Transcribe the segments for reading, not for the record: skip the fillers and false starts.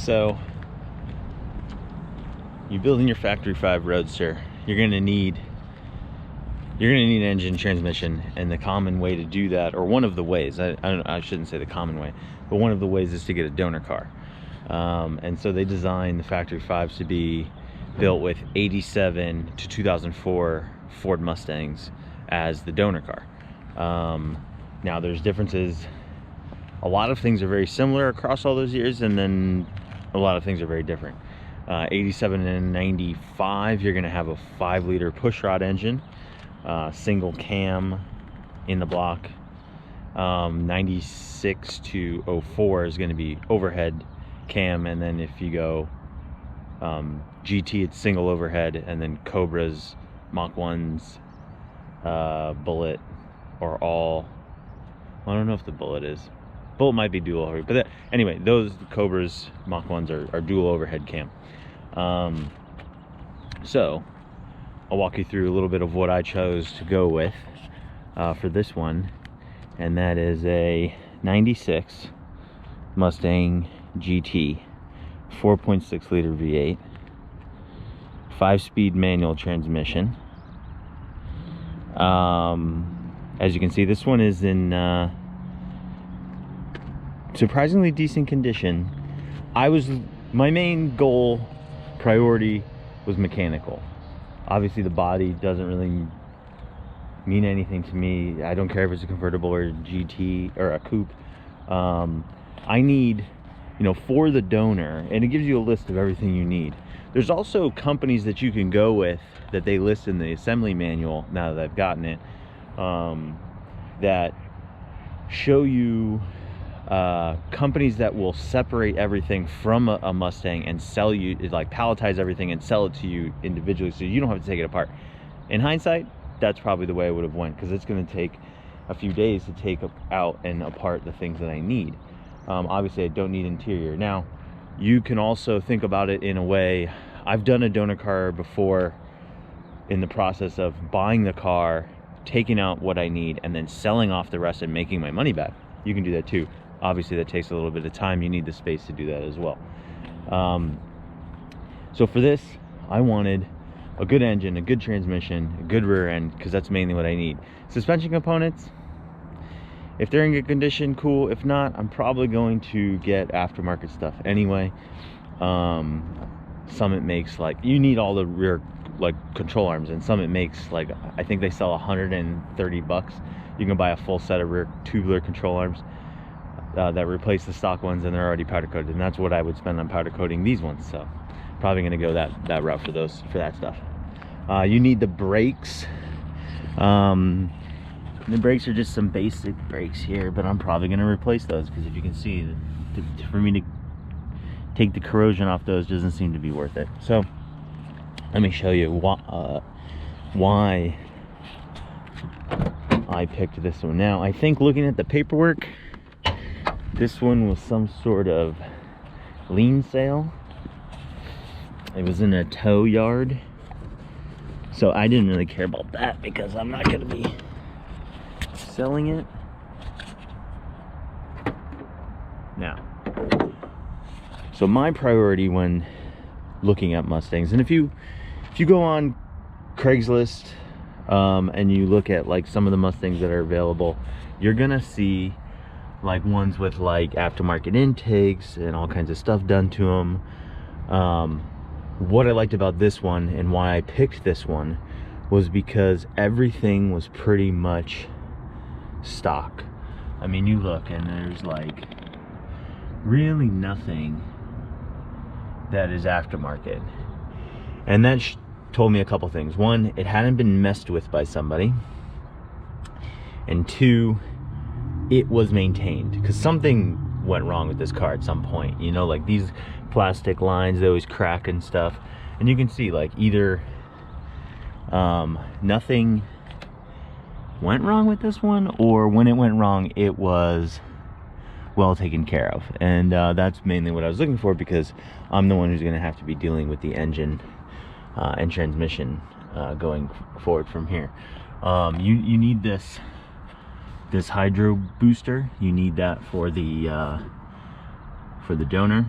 So you building your Factory 5 Roadster, you're gonna need engine, transmission, and the common way to do that, or one of the ways, I shouldn't say the common way, but one of the ways is to get a donor car. And so they designed the Factory 5s to be built with 87 to 2004 Ford Mustangs as the donor car. Now there's differences. A lot of things are very similar across all those years, and then a lot of things are very different. 87 and 95, you're gonna have a 5-liter pushrod engine, single cam in the block. 96 to 04 is gonna be overhead cam, and then if you go GT, it's single overhead, and then Cobras, Mach 1s, Bullet, or all, I don't know if the Bullet is. Bullet might be dual overhead, but anyway, those Cobras, Mach 1s are dual overhead cam. So I'll walk you through a little bit of what I chose to go with for this one, and that is a 96 Mustang GT 4.6 liter V8, 5-speed manual transmission. As you can see, this one is in surprisingly decent condition. My main goal, priority, was mechanical. Obviously the body doesn't really mean anything to me. I don't care if it's a convertible or a GT or a coupe. I need, for the donor, and it gives you a list of everything you need. There's also companies that you can go with that they list in the assembly manual, now that I've gotten it, that show you companies that will separate everything from a Mustang and sell you, like palletize everything and sell it to you individually, so you don't have to take it apart. In hindsight, that's probably the way I would have went, because it's going to take a few days to take out and apart the things that I need. Obviously I don't need interior. Now you can also think about it in a way, I've done a donor car before in the process of buying the car, taking out what I need, and then selling off the rest and making my money back. You can do that too. Obviously that takes a little bit of time. You need the space to do that as well. So for this, I wanted a good engine, a good transmission, a good rear end, because that's mainly what I need. Suspension components, if they're in good condition, cool. If not, I'm probably going to get aftermarket stuff anyway. Summit makes, like, you need all the rear, like, control arms, and Summit makes, like, I think they sell 130 bucks. You can buy a full set of rear tubular control arms that replace the stock ones, and they're already powder coated, and that's what I would spend on powder coating these ones. So probably going to go that route for that stuff. You need the brakes. The brakes are just some basic brakes here, but I'm probably going to replace those, because if you can see, for me to take the corrosion off those doesn't seem to be worth it. So let me show you why I picked this one. Now I think, looking at the paperwork, this one was some sort of lien sale. It was in a tow yard, so I didn't really care about that, because I'm not going to be selling it. Now, so my priority when looking at Mustangs, and if you go on Craigslist and you look at, like, some of the Mustangs that are available, you're gonna see, like, ones with, like, aftermarket intakes and all kinds of stuff done to them. What I liked about this one, and why I picked this one, was because everything was pretty much stock. I mean, you look and there's, like, really nothing that is aftermarket, and that told me a couple things. One, it hadn't been messed with by somebody, and two, it was maintained, because something went wrong with this car at some point. Like these plastic lines, they always crack and stuff, and you can see, like, either nothing went wrong with this one, or when it went wrong, it was well taken care of. And that's mainly what I was looking for, because I'm the one who's going to have to be dealing with the engine and transmission going forward from here. You need this hydro booster. You need that for the donor.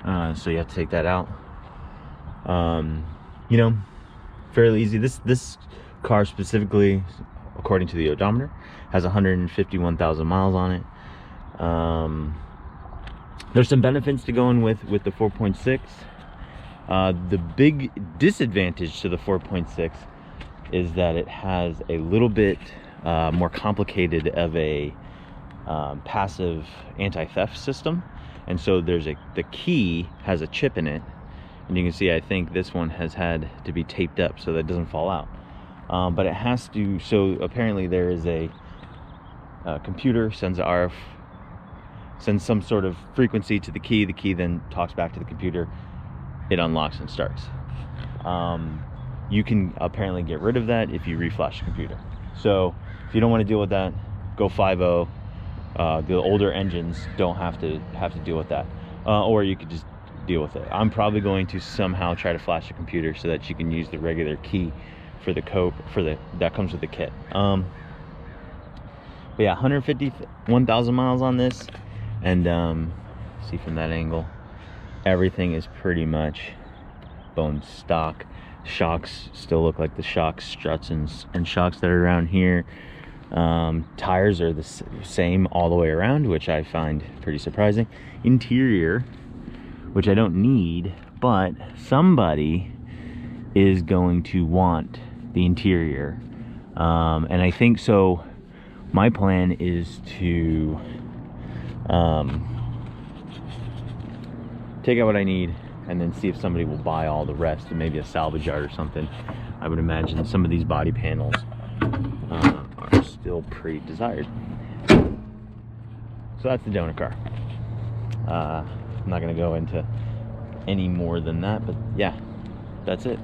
So you have to take that out. You know, fairly easy. This car specifically, according to the odometer, has 151,000 miles on it. There's some benefits to going with the 4.6. The big disadvantage to the 4.6 is that it has a little bit more complicated of a passive anti-theft system, and so the key has a chip in it, and you can see I think this one has had to be taped up so that it doesn't fall out. But it has to, so apparently there is a computer sends some sort of frequency to the key then talks back to the computer, it unlocks and starts. You can apparently get rid of that if you reflash the computer. So if you don't want to deal with that, go 5.0. The older engines don't have to deal with that, or you could just deal with it. I'm probably going to somehow try to flash the computer so that you can use the regular key for the that comes with the kit. But yeah, 151,000 miles on this, and see from that angle, everything is pretty much bone stock. Shocks still look like the shocks, struts and shocks that are around here. Tires are the same all the way around, which I find pretty surprising. Interior, which I don't need, but somebody is going to want the interior, and I think so. My plan is to take out what I need and then see if somebody will buy all the rest, and maybe a salvage yard or something. I would imagine some of these body panels are still pretty desired. So that's the donor car. I'm not going to go into any more than that, but yeah, that's it.